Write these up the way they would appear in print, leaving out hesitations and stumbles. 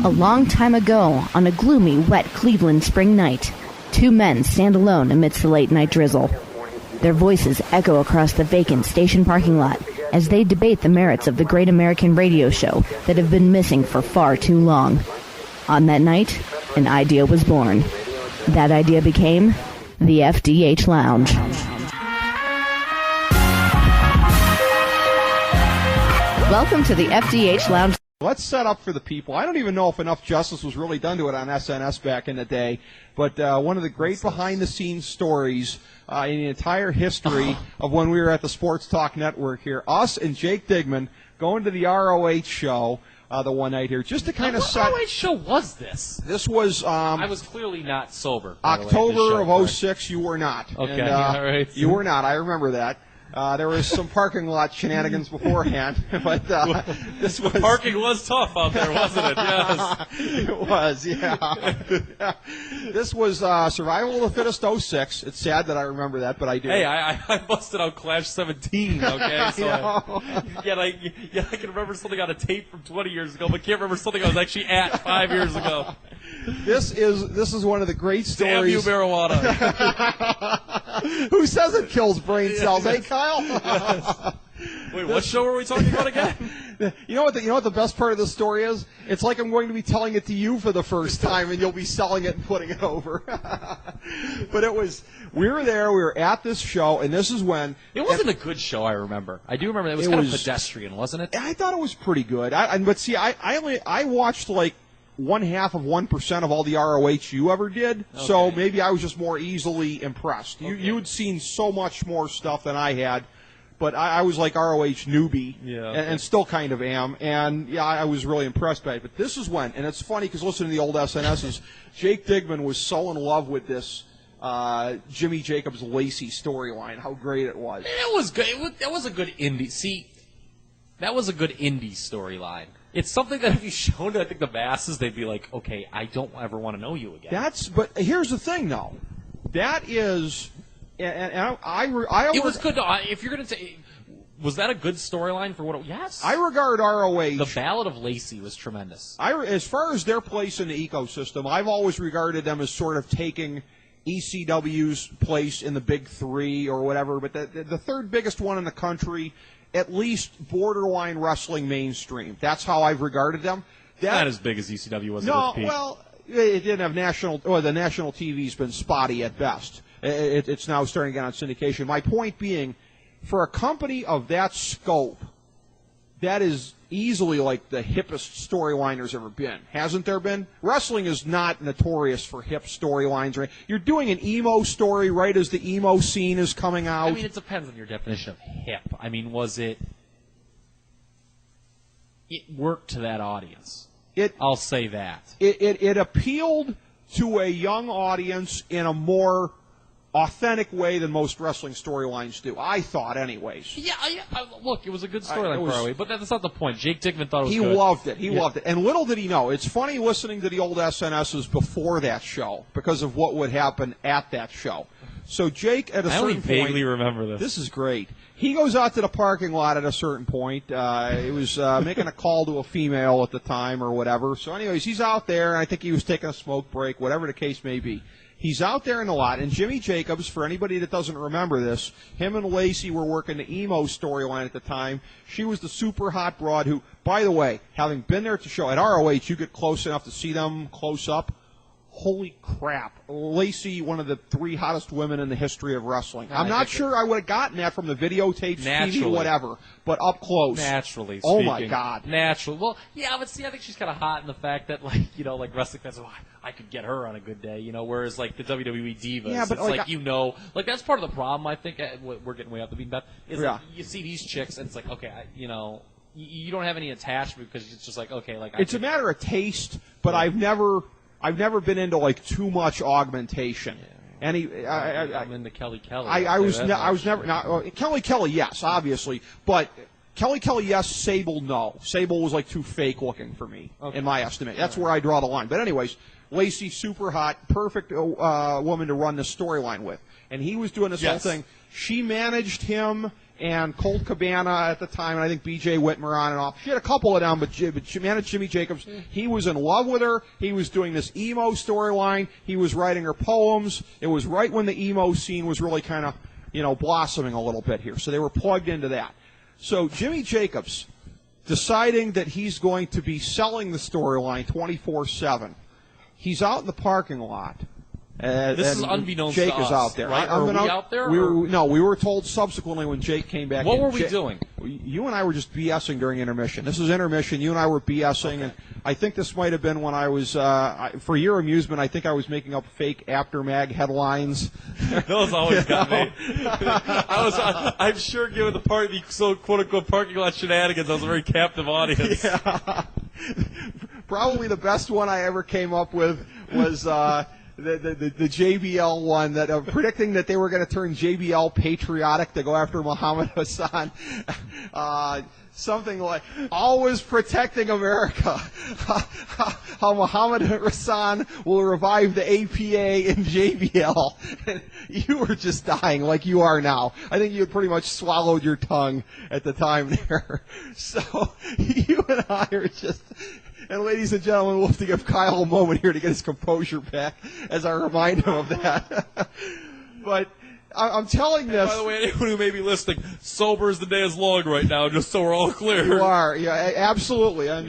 A long time ago, on a gloomy, wet Cleveland spring night, two men stand alone amidst the late-night drizzle. Their voices echo across the vacant station parking lot as they debate the merits of the great American radio show that have been missing for far too long. On that night, an idea was born. That idea became the FDH Lounge. Welcome to the FDH Lounge. Let's set up for the people. I don't even know if enough justice was really done to it on SNS back in the day, but one of the great behind-the-scenes stories in the entire history of when we were at the Sports Talk Network here, us and Jake Digman going to the ROH show the one night here, just to kind of set... What ROH show was this? This was... I was clearly not sober. October of 06, you were not. Okay, and, all right. You were not, I remember that. There was some parking lot shenanigans beforehand, but this was... The parking was tough out there, wasn't it? Yes. It was, yeah. This was Survival of the Fittest 06. It's sad that I remember that, but I do. Hey, I busted out Clash 17, okay? So I can remember something on a tape from 20 years ago, but can't remember something I was actually at 5 years ago. This is one of the great stories. Damn you, marijuana. Who says it kills brain cells, hey, Kyle? Yes. Wait, what show are we talking about again? You know what the best part of the story is? It's like I'm going to be telling it to you for the first time, and you'll be selling it and putting it over. But we were there, we were at this show, and this is when... It wasn't a good show, I remember. I do remember that. It was kind of pedestrian, wasn't it? I thought it was pretty good. But see, I watched like 0.1% of all the ROH you ever did, okay. So maybe I was just more easily impressed. Okay. You had seen so much more stuff than I had, but I was like ROH newbie, and still kind of am, and yeah, I was really impressed by it. But this is when, and it's funny because listening to the old SNSs, Jake Digman was so in love with this Jimmy Jacobs Lacey storyline, how great it was. It was good. That was a good indie. See, that was a good indie storyline. It's something that if you showed to, I think, the masses, they'd be like, okay, I don't ever want to know you again. But here's the thing, though. That is, and I it was good. If you're going to say, was that a good storyline for what? Yes. I regard ROH. The Ballad of Lacey was tremendous. As far as their place in the ecosystem, I've always regarded them as sort of taking ECW's place in the big three or whatever, but the third biggest one in the country, at least borderline wrestling mainstream. That's how I've regarded them. Not as big as ECW was. No, well, it didn't have national. Or the national TV's been spotty at best. It's now starting to get on syndication. My point being, for a company of that scope, that is easily like the hippest storyline there's ever been. Hasn't there been? Wrestling is not notorious for hip storylines. Right? You're doing an emo story right as the emo scene is coming out. I mean, it depends on your definition of hip. I mean, was it worked to that audience? I'll say that. It appealed to a young audience in a more authentic way than most wrestling storylines do. I thought, anyways. Yeah, look, it was a good storyline, probably, but that's not the point. Jake Digman thought it was good. He loved it. And little did he know. It's funny listening to the old SNSs before that show because of what would happen at that show. So Jake, at a certain point... I only vaguely remember this. This is great. He goes out to the parking lot at a certain point. He was making a call to a female at the time or whatever. So anyways, he's out there, and I think he was taking a smoke break, whatever the case may be. He's out there in the lot, and Jimmy Jacobs, for anybody that doesn't remember this, him and Lacey were working the emo storyline at the time. She was the super hot broad who, by the way, having been there at the show, at ROH, you get close enough to see them close up. Holy crap. Lacey, one of the 3 hottest women in the history of wrestling. I'm not sure I would have gotten that from the videotapes, TV, whatever, but up close. Naturally speaking. Oh, my God. Naturally. Well, yeah, but see, I think she's kind of hot in the fact that, like, like wrestling fans, I could get her on a good day, whereas, like, the WWE divas, yeah, but like, that's part of the problem, I think, we're getting way off the beaten path, is that you see these chicks, and it's like, okay, you don't have any attachment because it's just like, okay, like... It's a matter of taste, but I've never been into like too much augmentation. Yeah. I'm into Kelly Kelly. I was never Kelly Kelly, yes, obviously, but Kelly Kelly, yes. Sable, no. Sable was like too fake looking for me, in my estimate. That's where I draw the line. But anyways, Lacey, super hot, perfect woman to run this storyline with, and he was doing this whole thing. She managed him and Colt Cabana at the time, and I think B.J. Whitmer on and off. She had a couple of them, but managed Jimmy Jacobs. He was in love with her. He was doing this emo storyline. He was writing her poems. It was right when the emo scene was really kind of, blossoming a little bit here. So they were plugged into that. So Jimmy Jacobs, deciding that he's going to be selling the storyline 24/7. He's out in the parking lot. This is unbeknownst Jake to us, is out there. right? Were we out there? We were told subsequently when Jake came back. What were we doing? You and I were just BSing during intermission. This is intermission. You and I were BSing, and I think this might have been when I was, for your amusement, I think I was making up fake after-mag headlines. Those always got me. I'm sure given the quote-unquote parking lot shenanigans, I was a very captive audience. Yeah. Probably the best one I ever came up with was the JBL one, that predicting that they were going to turn JBL patriotic to go after Muhammad Hassan. Something like, always protecting America. How Muhammad Hassan will revive the APA in JBL. And you were just dying like you are now. I think you had pretty much swallowed your tongue at the time there. So you and I are just... And ladies and gentlemen, we'll have to give Kyle a moment here to get his composure back as I remind him of that. But I'm telling this. By the way, anyone who may be listening, sober as the day is long right now, just so we're all clear. You are, yeah, absolutely. And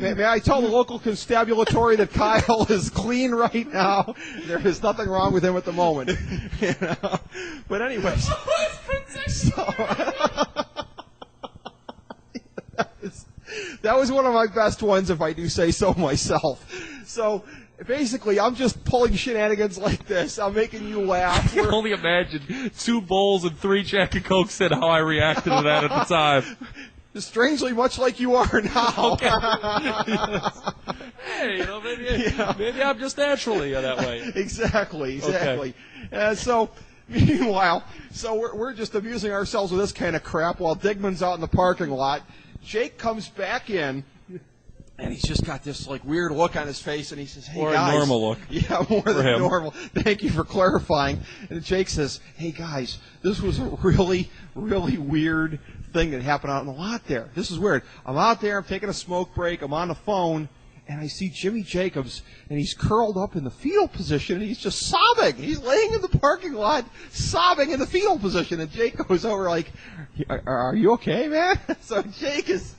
may I tell the local constabulary that Kyle is clean right now? There is nothing wrong with him at the moment. But anyways. That was one of my best ones, if I do say so myself. So, basically, I'm just pulling shenanigans like this. I'm making you laugh. I can only imagine 2 bowls and 3 Jack and Cokes and how I reacted to that at the time. Strangely, much like you are now. Okay. Hey, maybe I'm just naturally that way. Exactly. Okay. And so... Meanwhile, we're just amusing ourselves with this kind of crap while Digman's out in the parking lot. Jake comes back in, and he's just got this weird look on his face, and he says, "Hey, guys." Or a normal look. Yeah, more than normal. Thank you for clarifying. And Jake says, "Hey, guys, this was a really, really weird thing that happened out in the lot there. This is weird. I'm out there, I'm taking a smoke break, I'm on the phone, and I see Jimmy Jacobs, and he's curled up in the fetal position, and he's just sobbing. He's laying in the parking lot, sobbing in the fetal position. And Jake goes over like, are you okay, man? So Jake's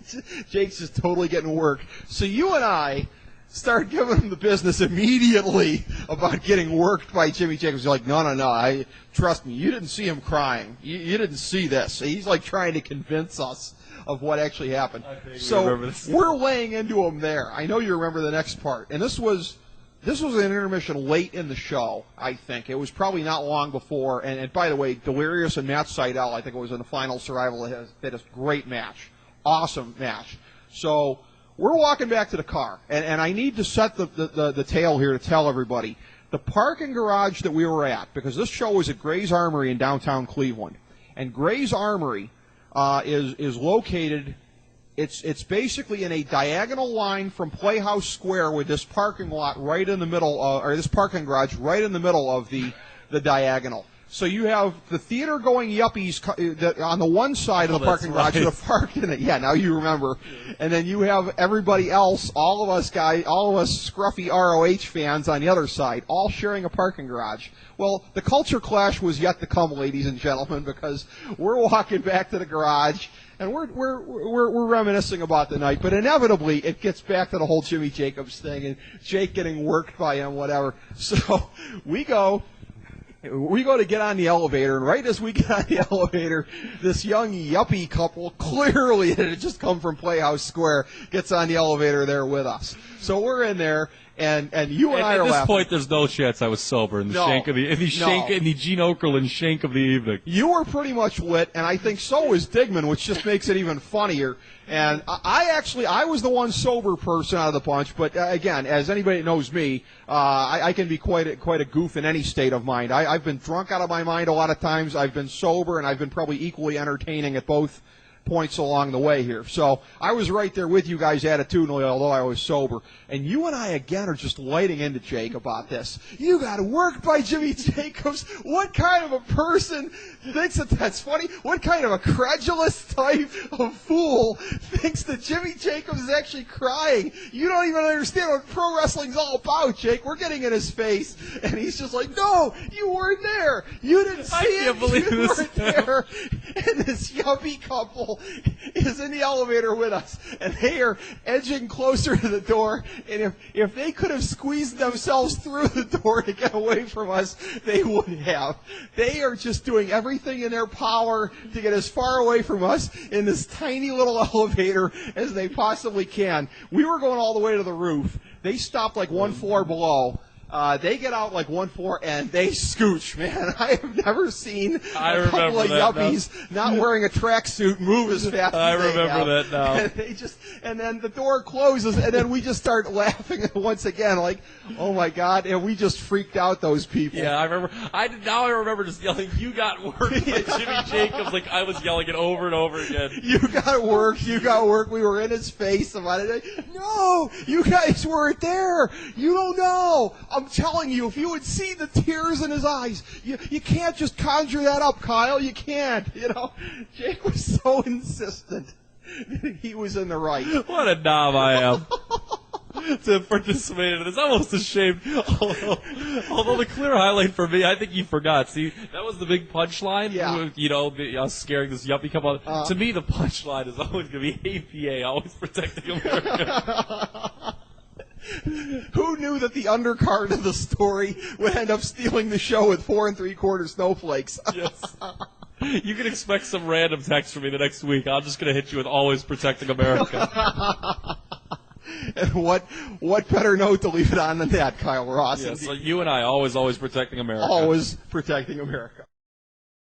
just totally getting worked. So you and I start giving him the business immediately about getting worked by Jimmy Jacobs. You're like, no, trust me, you didn't see him crying. You didn't see this. He's trying to convince us of what actually happened. So we're laying into him there. I know you remember the next part. And this was an intermission late in the show, I think. It was probably not long before. And by the way, Delirious and Matt Seidel, I think it was in the final survival, had a great match. Awesome match. So we're walking back to the car. And I need to set the tale here to tell everybody. The parking garage that we were at, because this show was at Gray's Armory in downtown Cleveland. And Gray's Armory is located, it's basically in a diagonal line from Playhouse Square with this parking lot right in the middle, or this parking garage right in the middle of the diagonal. So you have the theater-going yuppies on the one side of the parking garage that have parked in it. Yeah, now you remember. And then you have everybody else, all of us scruffy ROH fans on the other side, all sharing a parking garage. Well, the culture clash was yet to come, ladies and gentlemen, because we're walking back to the garage and we're reminiscing about the night, but inevitably it gets back to the whole Jimmy Jacobs thing and Jake getting worked by him, whatever. So we go to get on the elevator, and right as we get on the elevator, this young yuppie couple, clearly it had just come from Playhouse Square, gets on the elevator there with us. So we're in there, and you and I are laughing. At this point, there's no chance I was sober in the Gene Okerlund shank of the evening. You were pretty much lit, and I think so was Digman, which just makes it even funnier. And I was the one sober person out of the bunch, but again, as anybody that knows me, I can be quite a goof in any state of mind. I've been drunk out of my mind a lot of times. I've been sober, and I've been probably equally entertaining at both points along the way here. So I was right there with you guys attitudinally, although I was sober. And you and I, again, are just lighting into Jake about this. You got worked by Jimmy Jacobs. What kind of a person thinks that that's funny? What kind of a credulous type of fool thinks that Jimmy Jacobs is actually crying? You don't even understand what pro wrestling's all about, Jake. We're getting in his face, and he's just like, no, you weren't there. You didn't see it. I can't believe you this. weren't there. And this yuppie couple is in the elevator with us, and they are edging closer to the door, and if they could have squeezed themselves through the door to get away from us, they would have. They are just doing everything in their power to get as far away from us in this tiny little elevator as they possibly can. We were going all the way to the roof. They stopped like one floor below. They get out like 1 floor and they scooch, man. I have never seen a couple of yuppies not wearing a tracksuit move as fast as they have. I remember that now. And then the door closes, and then we just start laughing once again, like, oh my God, and we just freaked out those people. Yeah, I remember. Now I remember just yelling, "You got worked by Jimmy Jacobs!" Like I was yelling it over and over again. You got worked. You got worked. We were in his face about it. No, you guys weren't there. You don't know. I'm telling you, if you would see the tears in his eyes, you can't just conjure that up, Kyle. You can't. You know, Jake was so insistent that he was in the right. What a knob I am to participate in this. I'm almost ashamed. Although the clear highlight for me, I think you forgot. See, that was the big punchline. Yeah. You know, us scaring this yuppie couple. To me, the punchline is always going to be APA, always protecting America. Who knew that the undercard of the story would end up stealing the show with 4 3/4 snowflakes? Yes. You can expect some random text from me the next week. I'm just going to hit you with always protecting America. And what better note to leave it on than that, Kyle Ross? Yes, so you and I always protecting America. Always protecting America.